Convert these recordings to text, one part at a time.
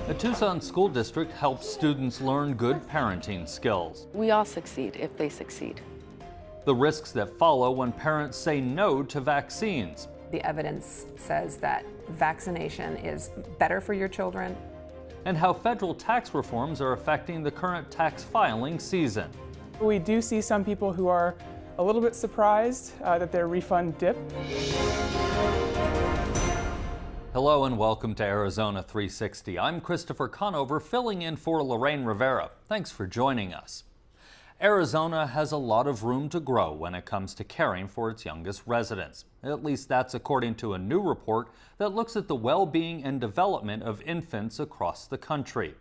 A Tucson school district helps students learn good parenting skills. We all succeed if they succeed. The risks that follow when parents say no to vaccines. The evidence says that vaccination is better for your children. And how federal tax reforms are affecting the current tax filing season. We do see some people who are a little bit surprised that their refund dipped. Hello and welcome to Arizona 360. I'm Christopher Conover, filling in for Lorraine Rivera. Thanks for joining us. Arizona has a lot of room to grow when it comes to caring for its youngest residents. At least that's according to a new report that looks at the well-being and development of infants across the country.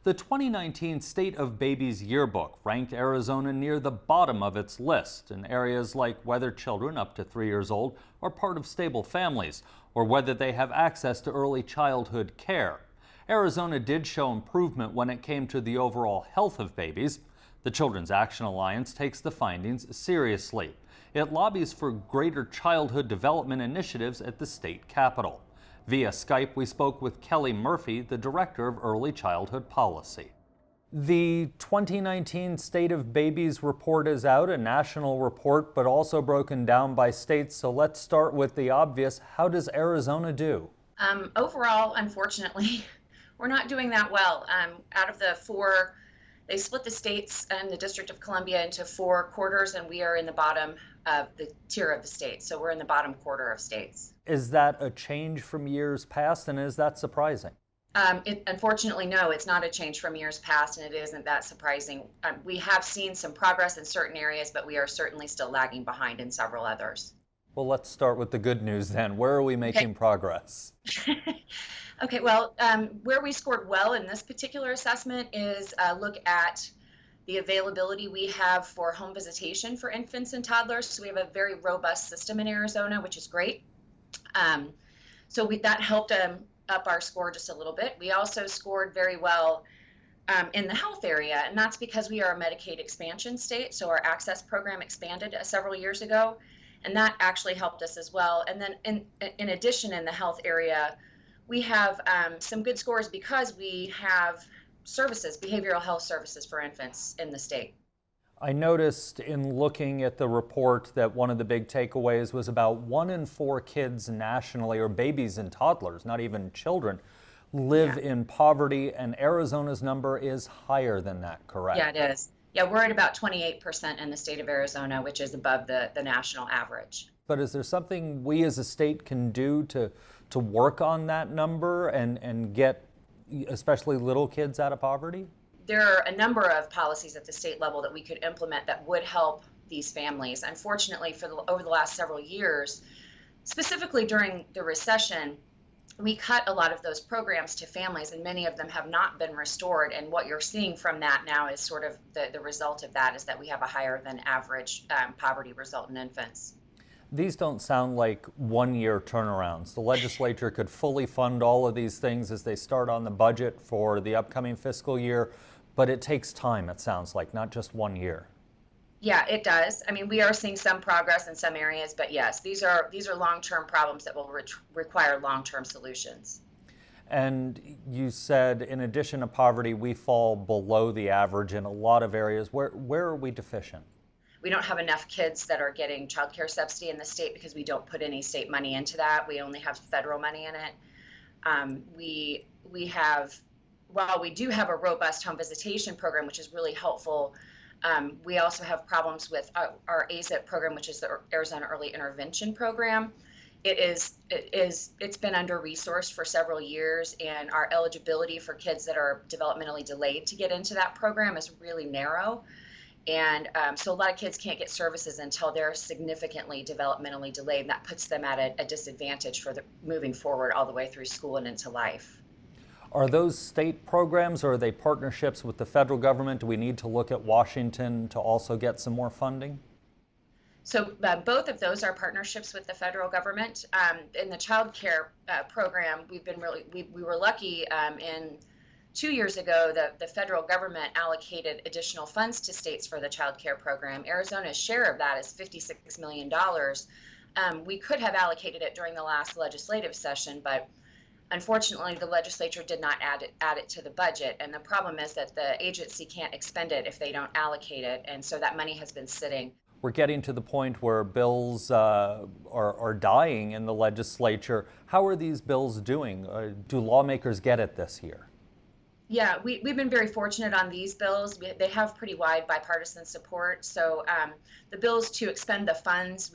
The 2019 State of Babies Yearbook ranked Arizona near the bottom of its list in areas like whether children up to 3 years old are part of stable families or whether they have access to early childhood care. Arizona did show improvement when it came to the overall health of babies. The Children's Action Alliance takes the findings seriously. It lobbies for greater childhood development initiatives at the state capitol. Via Skype, we spoke with Kelly Murphy, the Director of Early Childhood Policy. The 2019 State of Babies report is out, a national report, but also broken down by states. So let's start with the obvious. How does Arizona do? Overall, unfortunately, we're not doing that well. Out of the four, they split the states and the District of Columbia into four quarters, and we are in the bottom of the tier of the states. So we're in the bottom quarter of states. Is that a change from years past, and is that surprising? Unfortunately, no, it's not a change from years past, and it isn't that surprising. We have seen some progress in certain areas, but we are certainly still lagging behind in several others. Well, let's start with the good news then. Where are we making progress? Okay, well, where we scored well in this particular assessment is look at the availability we have for home visitation for infants and toddlers. So we have a very robust system in Arizona, which is great. That helped up our score just a little bit. We also scored very well in the health area, and that's because we are a Medicaid expansion state. So our access program expanded several years ago, and that actually helped us as well. And then in addition, in the health area, we have some good scores because we have services, behavioral health services for infants in the state. I noticed in looking at the report that one of the big takeaways was about 1 in 4 kids nationally, or babies and toddlers, not even children, live in poverty, and Arizona's number is higher than that, correct? Yeah, it is. Yeah, we're at about 28% in the state of Arizona, which is above the national average. But is there something we as a state can do to work on that number and get especially little kids out of poverty? There are a number of policies at the state level that we could implement that would help these families. Unfortunately, over the last several years, specifically during the recession, we cut a lot of those programs to families, and many of them have not been restored. And what you're seeing from that now is sort of the result of that is that we have a higher than average poverty result in infants. These don't sound like one-year turnarounds. The legislature could fully fund all of these things as they start on the budget for the upcoming fiscal year, but it takes time, it sounds like, not just 1 year. Yeah, it does. I mean, we are seeing some progress in some areas, but yes, these are long-term problems that will require long-term solutions. And you said, in addition to poverty, we fall below the average in a lot of areas. Where are we deficient? We don't have enough kids that are getting child care subsidy in the state because we don't put any state money into that. We only have federal money in it. While we do have a robust home visitation program, which is really helpful, we also have problems with our AZPM program, which is the Arizona Early Intervention Program. It's been under-resourced for several years, and our eligibility for kids that are developmentally delayed to get into that program is really narrow. And so a lot of kids can't get services until they're significantly developmentally delayed, and that puts them at a disadvantage for moving forward all the way through school and into life. Are those state programs, or are they partnerships with the federal government? Do we need to look at Washington to also get some more funding? So both of those are partnerships with the federal government. In the child care program, we were lucky in 2 years ago, the federal government allocated additional funds to states for the child care program. Arizona's share of that is $56 million. We could have allocated it during the last legislative session, but Unfortunately, the legislature did not add it to the budget, and the problem is that the agency can't expend it if they don't allocate it, and so that money has been sitting. We're getting to the point where bills are dying in the legislature. How are these bills doing? Do lawmakers get it this year? Yeah, we've been very fortunate on these bills. They have pretty wide bipartisan support. So the bills to expend the funds,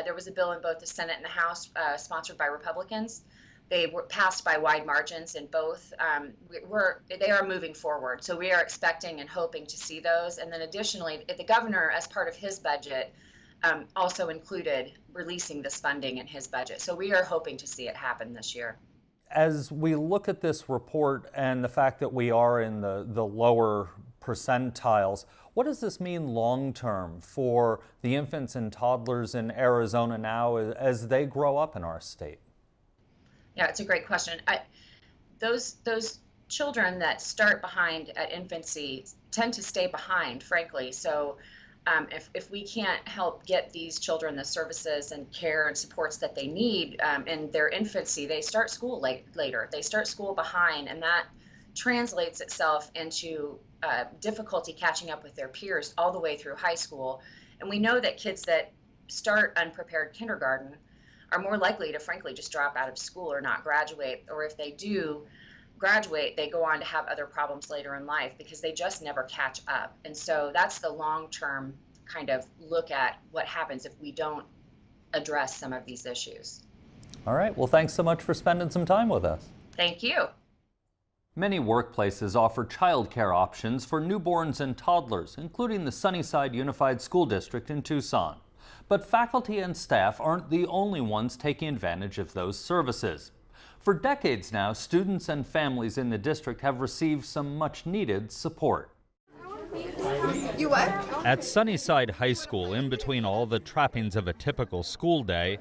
there was a bill in both the Senate and the House sponsored by Republicans. They were passed by wide margins in both. They are moving forward. So we are expecting and hoping to see those. And then additionally, the governor, as part of his budget, also included releasing this funding in his budget. So we are hoping to see it happen this year. As we look at this report and the fact that we are in the lower percentiles, what does this mean long-term for the infants and toddlers in Arizona now as they grow up in our state? Yeah, it's a great question. Those children that start behind at infancy tend to stay behind, frankly. So if we can't help get these children the services and care and supports that they need in their infancy, they start school later. They start school behind, and that translates itself into difficulty catching up with their peers all the way through high school. And we know that kids that start unprepared kindergarten are more likely to, frankly, just drop out of school or not graduate, or if they do graduate, they go on to have other problems later in life because they just never catch up. And so that's the long-term kind of look at what happens if we don't address some of these issues. All right, well, thanks so much for spending some time with us. Thank you. Many workplaces offer childcare options for newborns and toddlers, including the Sunnyside Unified School District in Tucson. But faculty and staff aren't the only ones taking advantage of those services. For decades now, students and families in the district have received some much-needed support. You what? At Sunnyside High School, in between all the trappings of a typical school day,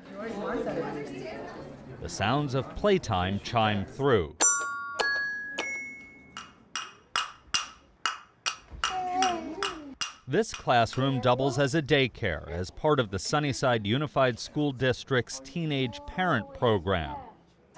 the sounds of playtime chime through. This classroom doubles as a daycare as part of the Sunnyside Unified School District's Teenage Parent Program.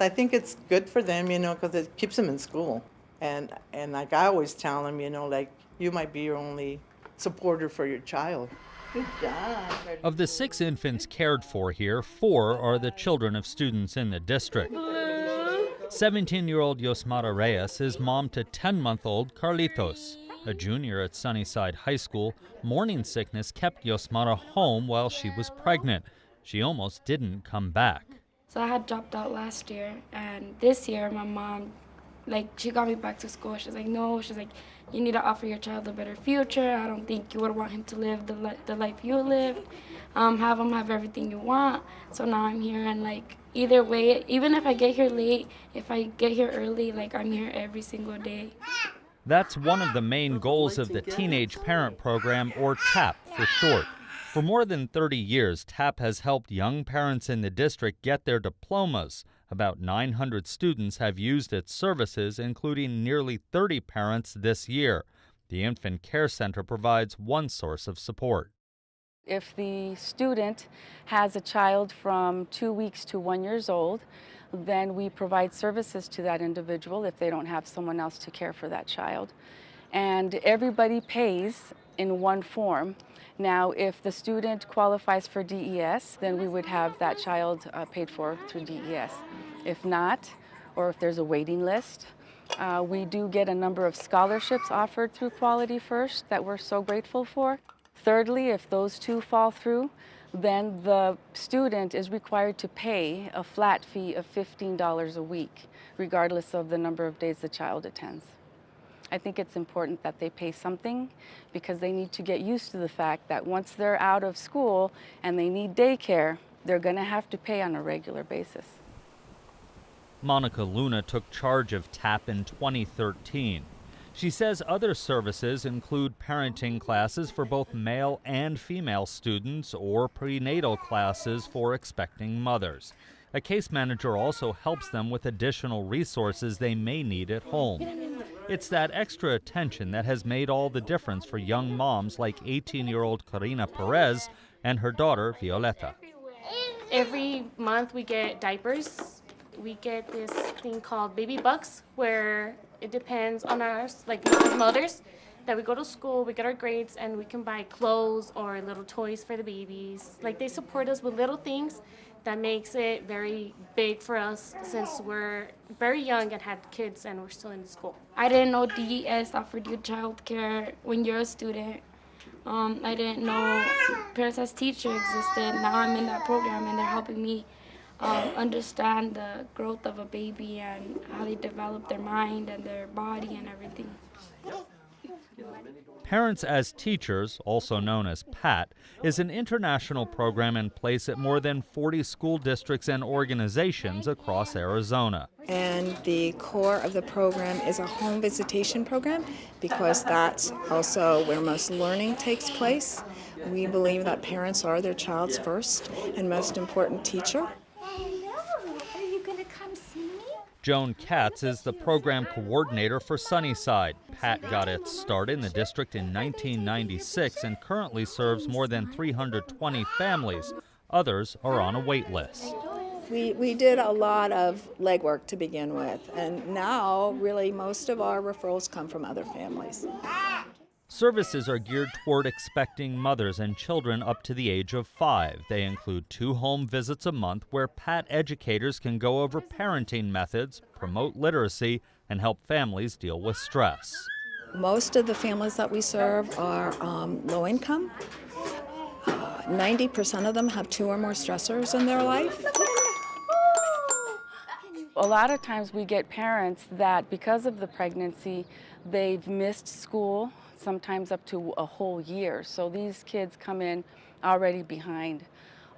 I think it's good for them, you know, because it keeps them in school. And like I always tell them, you know, like, you might be your only supporter for your child. Good job. Of the 6 infants cared for here, 4 are the children of students in the district. 17-year-old Yosmara Reyes is mom to 10-month-old Carlitos. A junior at Sunnyside High School, morning sickness kept Yosmara home while she was pregnant. She almost didn't come back. So I had dropped out last year, and this year my mom, she got me back to school. She's like, no, she's like, you need to offer your child a better future. I don't think you would want him to live the life you lived. Have him have everything you want. So now I'm here, and either way, even if I get here late, if I get here early, I'm here every single day. That's one of the main goals of the Teenage Parent Program, or TAP for short. For more than 30 years, TAP has helped young parents in the district get their diplomas. About 900 students have used its services, including nearly 30 parents this year. The Infant Care Center provides one source of support. If the student has a child from 2 weeks to 1 year old, then we provide services to that individual if they don't have someone else to care for that child. And everybody pays in one form. Now, if the student qualifies for DES, then we would have that child paid for through DES. If not, or if there's a waiting list, we do get a number of scholarships offered through Quality First that we're so grateful for. Thirdly, if those two fall through, then the student is required to pay a flat fee of $15 a week, regardless of the number of days the child attends. I think it's important that they pay something because they need to get used to the fact that once they're out of school and they need daycare, they're going to have to pay on a regular basis. Monica Luna took charge of TAP in 2013. She says other services include parenting classes for both male and female students or prenatal classes for expecting mothers. A case manager also helps them with additional resources they may need at home. It's that extra attention that has made all the difference for young moms like 18-year-old Karina Perez and her daughter Violeta. Every month we get diapers We get this thing called baby bucks, where it depends on us, like as mothers, that we go to school, we get our grades, and we can buy clothes or little toys for the babies. Like they support us with little things that makes it very big for us since we're very young and had kids and we're still in school. I didn't know DES offered you childcare when you're a student. I didn't know Parents as Teacher existed. Now I'm in that program and they're helping me understand the growth of a baby and how they develop their mind and their body and everything. Parents as Teachers, also known as PAT, is an international program in place at more than 40 school districts and organizations across Arizona. And the core of the program is a home visitation program because that's also where most learning takes place. We believe that parents are their child's first and most important teacher. Are you going to come see me? Joan Katz is the program coordinator for Sunnyside. Pat got its start in the district in 1996 and currently serves more than 320 families. Others are on a wait list. We did a lot of legwork to begin with, and now really most of our referrals come from other families. Services are geared toward expecting mothers and children up to the age of 5. They include 2 home visits a month where PAT educators can go over parenting methods, promote literacy, and help families deal with stress. Most of the families that we serve are low income. 90% of them have 2 or more stressors in their life. A lot of times we get parents that because of the pregnancy, they've missed school, sometimes up to a whole year. So these kids come in already behind.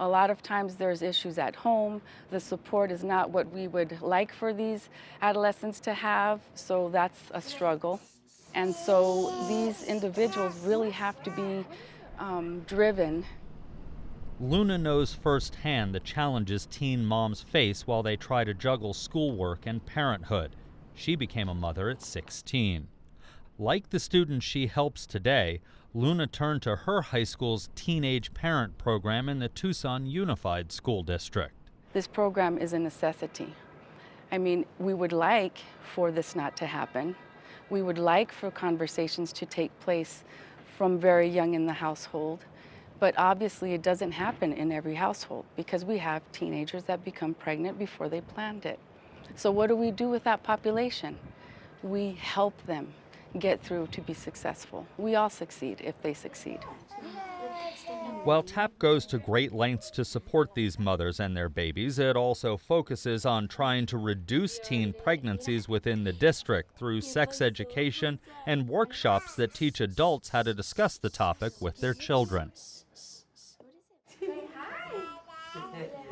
A lot of times there's issues at home. The support is not what we would like for these adolescents to have, so that's a struggle. And so these individuals really have to be driven. Luna knows firsthand the challenges teen moms face while they try to juggle schoolwork and parenthood. She became a mother at 16. Like the students she helps today, Luna turned to her high school's teenage parent program in the Tucson Unified School District. This program is a necessity. I mean, we would like for this not to happen. We would like for conversations to take place from very young in the household. But obviously it doesn't happen in every household because we have teenagers that become pregnant before they planned it. So what do we do with that population? We help them get through to be successful. We all succeed if they succeed. While TAP goes to great lengths to support these mothers and their babies, it also focuses on trying to reduce teen pregnancies within the district through sex education and workshops that teach adults how to discuss the topic with their children.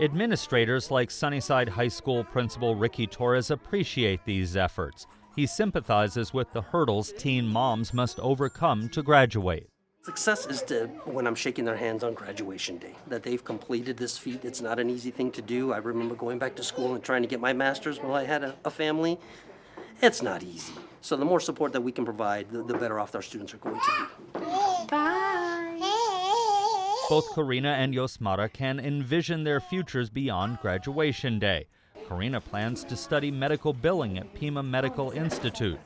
Administrators like Sunnyside High School Principal Ricky Torres appreciate these efforts. He sympathizes with the hurdles teen moms must overcome to graduate. Success is when I'm shaking their hands on graduation day, that they've completed this feat. It's not an easy thing to do. I remember going back to school and trying to get my master's while I had a family. It's not easy. So the more support that we can provide, the better off our students are going to be. Bye. Both Karina and Yosmara can envision their futures beyond graduation day. Karina plans to study medical billing at Pima Medical Institute.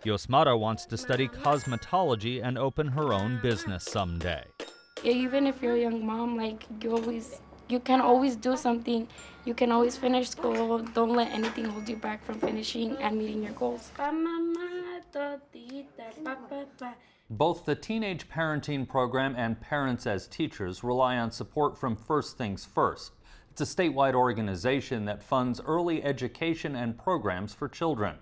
Yosmara wants to study cosmetology and open her own business someday. Yeah, even if you're a young mom, like you can always do something. You can always finish school. Don't let anything hold you back from finishing and meeting your goals. Both the Teenage Parenting Program and Parents as Teachers rely on support from First Things First. It's a statewide organization that funds early education and programs for children.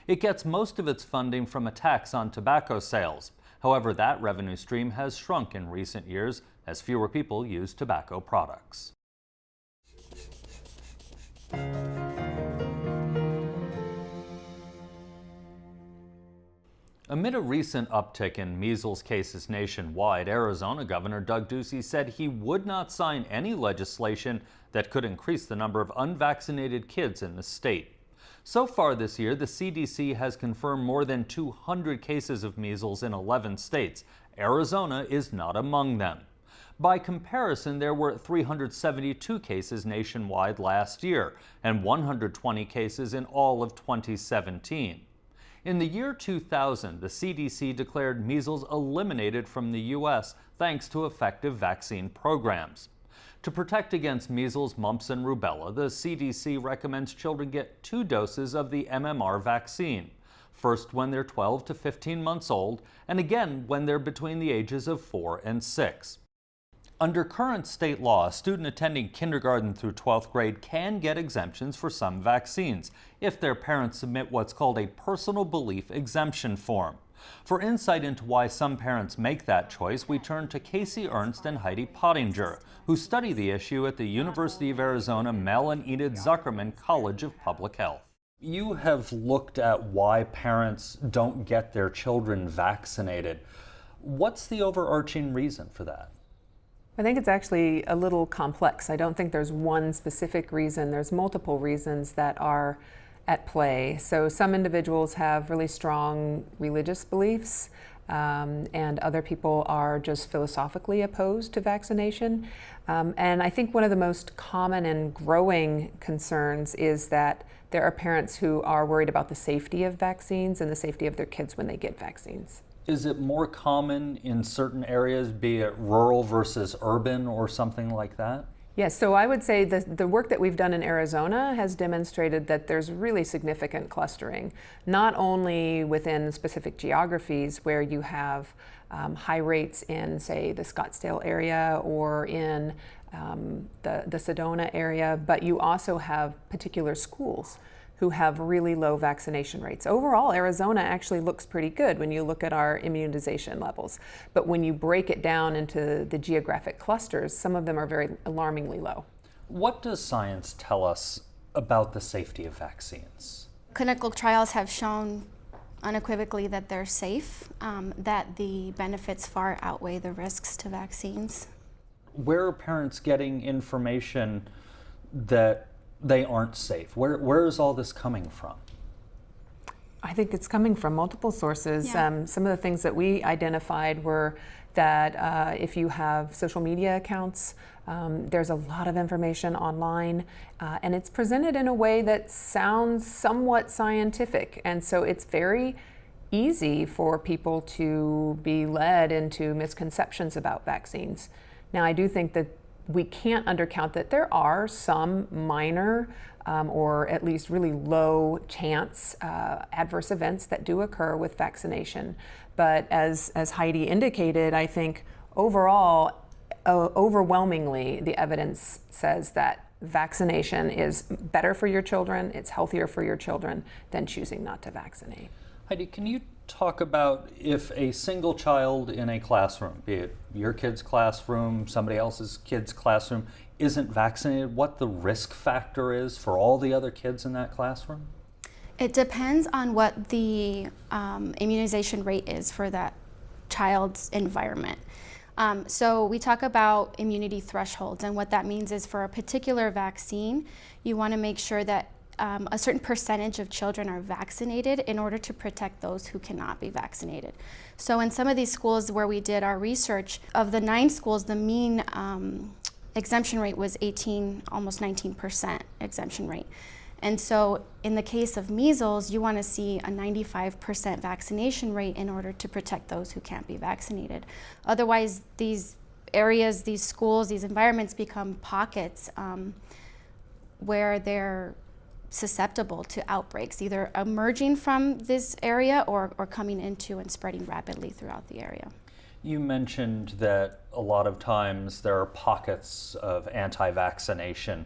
It gets most of its funding from a tax on tobacco sales. However, that revenue stream has shrunk in recent years as fewer people use tobacco products. Amid a recent uptick in measles cases nationwide, Arizona Governor Doug Ducey said he would not sign any legislation that could increase the number of unvaccinated kids in the state. So far this year, the CDC has confirmed more than 200 cases of measles in 11 states. Arizona is not among them. By comparison, there were 372 cases nationwide last year and 120 cases in all of 2017. In the year 2000, the CDC declared measles eliminated from the U.S. thanks to effective vaccine programs. To protect against measles, mumps, and rubella, the CDC recommends children get 2 doses of the MMR vaccine, first when they're 12 to 15 months old, and again when they're between the ages of 4 and 6. Under current state law, a student attending kindergarten through 12th grade can get exemptions for some vaccines if their parents submit what's called a personal belief exemption form. For insight into why some parents make that choice, we turn to Casey Ernst and Heidi Pottinger, who study the issue at the University of Arizona Mel and Enid Zuckerman College of Public Health. You have looked at why parents don't get their children vaccinated. What's the overarching reason for that? I think it's actually a little complex. I don't think there's one specific reason. There's multiple reasons that are at play. So some individuals have really strong religious beliefs, and other people are just philosophically opposed to vaccination. And I think one of the most common and growing concerns is that there are parents who are worried about the safety of vaccines and the safety of their kids when they get vaccines. Is it more common in certain areas, be it rural versus urban or something like that? Yes, so I would say the work that we've done in Arizona has demonstrated that there's really significant clustering, not only within specific geographies where you have high rates in, say, the Scottsdale area or in the Sedona area, but you also have particular schools who have really low vaccination rates. Overall, Arizona actually looks pretty good when you look at our immunization levels. But when you break it down into the geographic clusters, some of them are very alarmingly low. What does science tell us about the safety of vaccines? Clinical trials have shown unequivocally that they're safe, that the benefits far outweigh the risks to vaccines. Where are parents getting information that they aren't safe? Where is all this coming from? I think it's coming from multiple sources. Yeah. Some of the things that we identified were that if you have social media accounts, there's a lot of information online, and it's presented in a way that sounds somewhat scientific. And so it's very easy for people to be led into misconceptions about vaccines. Now, I do think that we can't undercount that there are some minor or at least really low chance adverse events that do occur with vaccination. But as Heidi indicated, I think overall, overwhelmingly, the evidence says that vaccination is better for your children, it's healthier for your children than choosing not to vaccinate. Heidi, can you talk about if a single child in a classroom, be it your kid's classroom, somebody else's kid's classroom, isn't vaccinated, what the risk factor is for all the other kids in that classroom? It depends on what the immunization rate is for that child's environment. So we talk about immunity thresholds, and what that means is for a particular vaccine, you want to make sure that a certain percentage of children are vaccinated in order to protect those who cannot be vaccinated. So in some of these schools where we did our research, of the 9 schools, the mean exemption rate was 18, almost 19% exemption rate. And so in the case of measles, you want to see a 95% vaccination rate in order to protect those who can't be vaccinated. Otherwise, these areas, these schools, these environments become pockets where they're susceptible to outbreaks, either emerging from this area or coming into and spreading rapidly throughout the area. You mentioned that a lot of times there are pockets of anti-vaccination.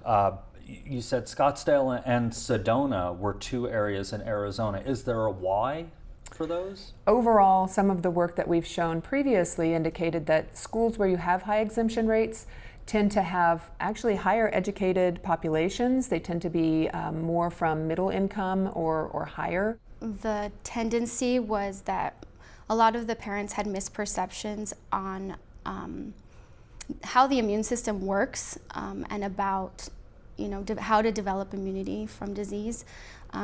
Mm-hmm. You said Scottsdale and Sedona were 2 areas in Arizona. Is there a why for those? Overall, some of the work that we've shown previously indicated that schools where you have high exemption rates tend to have actually higher educated populations. They tend to be more from middle income or higher. The tendency was that a lot of the parents had misperceptions on how the immune system works and about how to develop immunity from disease.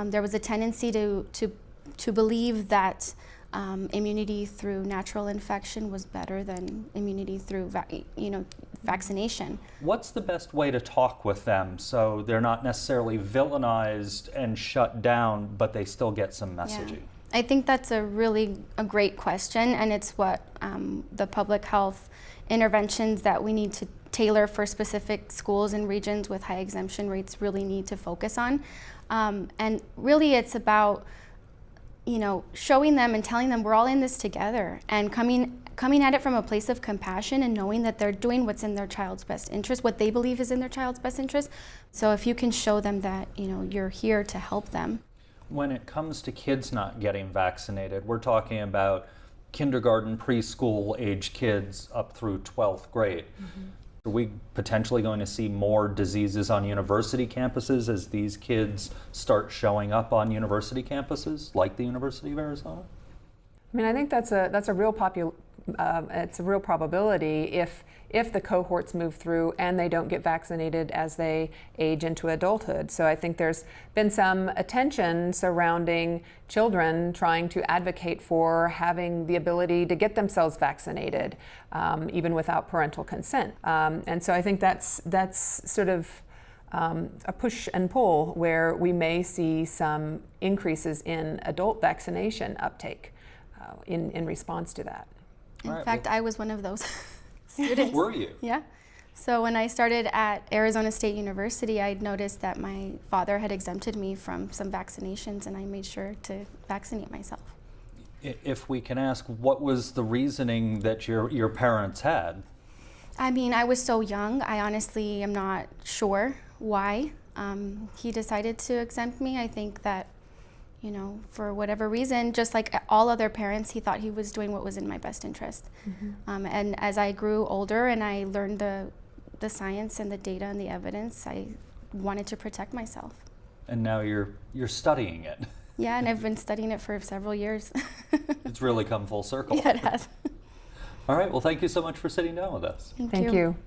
There was a tendency to believe that immunity through natural infection was better than immunity through vaccination. What's the best way to talk with them so they're not necessarily villainized and shut down, but they still get some messaging? Yeah. I think that's a great question, and it's what the public health interventions that we need to tailor for specific schools and regions with high exemption rates really need to focus on. And really it's about, showing them and telling them we're all in this together, and coming at it from a place of compassion and knowing that they're doing what's in their child's best interest, what they believe is in their child's best interest. So if you can show them that, you're here to help them. When it comes to kids not getting vaccinated, we're talking about kindergarten, preschool age kids up through 12th grade. Are we potentially going to see more diseases on university campuses as these kids start showing up on university campuses, like the University of Arizona? I mean, I think that's a real it's a real probability if the cohorts move through and they don't get vaccinated as they age into adulthood. So I think there's been some attention surrounding children trying to advocate for having the ability to get themselves vaccinated, even without parental consent. And so I think that's sort of a push and pull where we may see some increases in adult vaccination uptake in response to that. In fact, I was one of those students. Were you? Yeah. So when I started at Arizona State University, I noticed that my father had exempted me from some vaccinations, and I made sure to vaccinate myself. If we can ask, what was the reasoning that your parents had? I mean, I was so young, I honestly am not sure why he decided to exempt me. I think that, for whatever reason, just like all other parents, he thought he was doing what was in my best interest. And as I grew older and I learned the science and the data and the evidence, I wanted to protect myself. And now you're studying it. Yeah, and I've been studying it for several years. It's really come full circle. Yeah, it has. All right, well, thank you so much for sitting down with us. Thank you.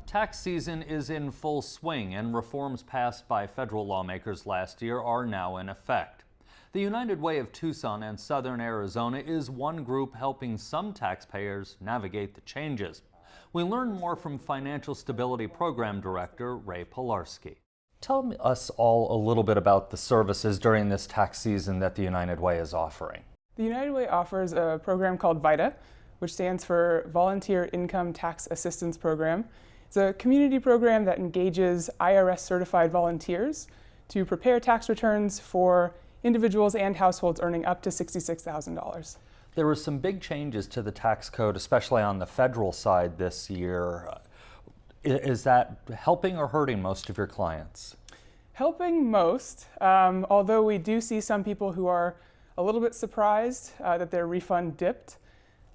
Tax season is in full swing, and reforms passed by federal lawmakers last year are now in effect. The United Way of Tucson and Southern Arizona is one group helping some taxpayers navigate the changes. We learn more from Financial Stability Program Director Ray Pilarski. Tell us all a little bit about the services during this tax season that the United Way is offering. The United Way offers a program called VITA, which stands for Volunteer Income Tax Assistance Program. It's a community program that engages IRS-certified volunteers to prepare tax returns for individuals and households earning up to $66,000. There were some big changes to the tax code, especially on the federal side this year. Is that helping or hurting most of your clients? Helping most, although we do see some people who are a little bit surprised that their refund dipped.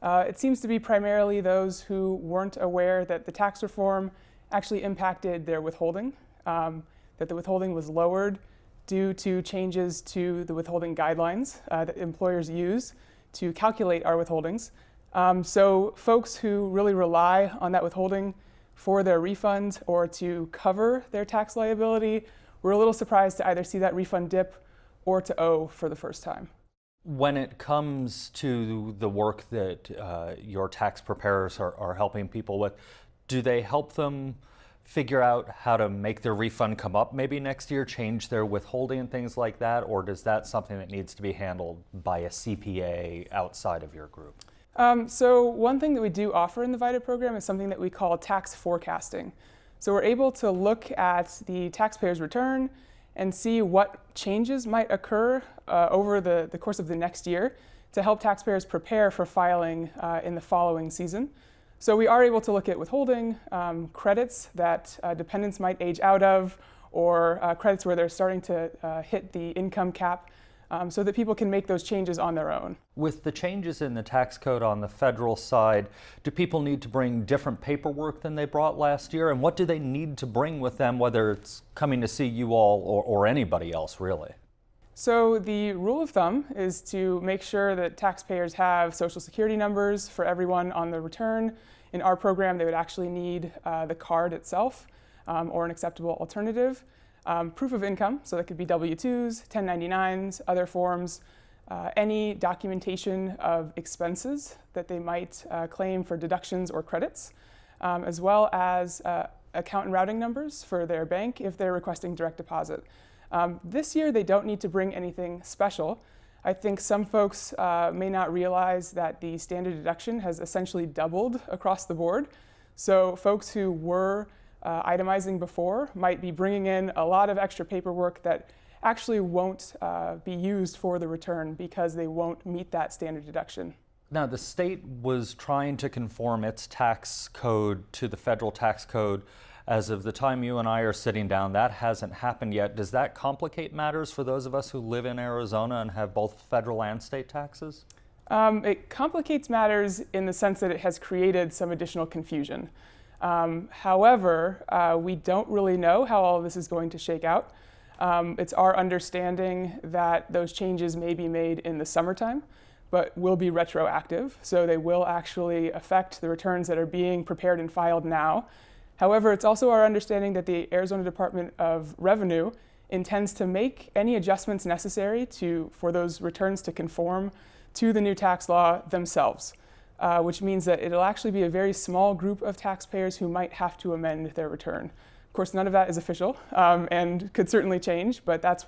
It seems to be primarily those who weren't aware that the tax reform actually impacted their withholding, that the withholding was lowered due to changes to the withholding guidelines that employers use to calculate our withholdings. So folks who really rely on that withholding for their refund or to cover their tax liability were a little surprised to either see that refund dip or to owe for the first time. When it comes to the work that your tax preparers are helping people with, do they help them figure out how to make their refund come up maybe next year, change their withholding and things like that, or is that something that needs to be handled by a CPA outside of your group? So one thing that we do offer in the VITA program is something that we call tax forecasting. So we're able to look at the taxpayer's return and see what changes might occur over the course of the next year to help taxpayers prepare for filing in the following season. So we are able to look at withholding, credits that dependents might age out of, or credits where they're starting to hit the income cap, so that people can make those changes on their own. With the changes in the tax code on the federal side, do people need to bring different paperwork than they brought last year? And what do they need to bring with them, whether it's coming to see you all or anybody else, really? So the rule of thumb is to make sure that taxpayers have Social Security numbers for everyone on the return. In our program, they would actually need the card itself or an acceptable alternative. proof of income, so that could be W-2s, 1099s, other forms, any documentation of expenses that they might claim for deductions or credits, as well as account and routing numbers for their bank if they're requesting direct deposit. This year, they don't need to bring anything special. I think some folks may not realize that the standard deduction has essentially doubled across the board. So folks who were itemizing before might be bringing in a lot of extra paperwork that actually won't be used for the return because they won't meet that standard deduction. Now, the state was trying to conform its tax code to the federal tax code. As of the time you and I are sitting down, that hasn't happened yet. Does that complicate matters for those of us who live in Arizona and have both federal and state taxes? It complicates matters in the sense that it has created some additional confusion. However, we don't really know how all of this is going to shake out. It's our understanding that those changes may be made in the summertime, but will be retroactive, so they will actually affect the returns that are being prepared and filed now. However, it's also our understanding that the Arizona Department of Revenue intends to make any adjustments necessary for those returns to conform to the new tax law themselves, which means that it'll actually be a very small group of taxpayers who might have to amend their return. Of course, none of that is official and could certainly change, but that's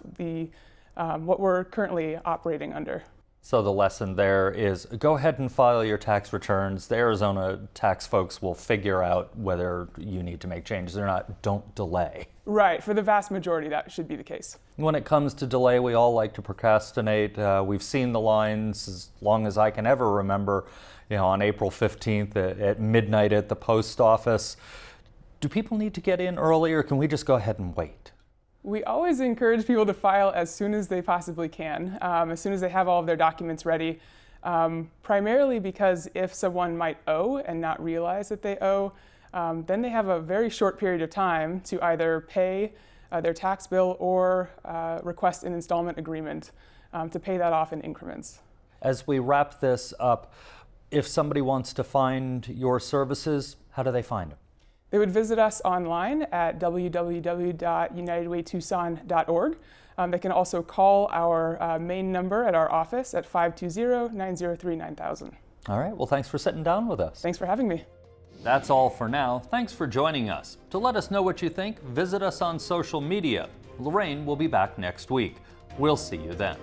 what we're currently operating under. So the lesson there is go ahead and file your tax returns. The Arizona tax folks will figure out whether you need to make changes or not. Don't delay. Right. For the vast majority, that should be the case. When it comes to delay, we all like to procrastinate. We've seen the lines as long as I can ever remember, on April 15th at midnight at the post office. Do people need to get in early, or can we just go ahead and wait? We always encourage people to file as soon as they possibly can, as soon as they have all of their documents ready, primarily because if someone might owe and not realize that they owe, then they have a very short period of time to either pay their tax bill or request an installment agreement to pay that off in increments. As we wrap this up, if somebody wants to find your services, how do they find them? They would visit us online at www.unitedwaytucson.org. They can also call our main number at our office at 520-903-9000. All right, well, thanks for sitting down with us. Thanks for having me. That's all for now. Thanks for joining us. To let us know what you think, visit us on social media. Lorraine will be back next week. We'll see you then.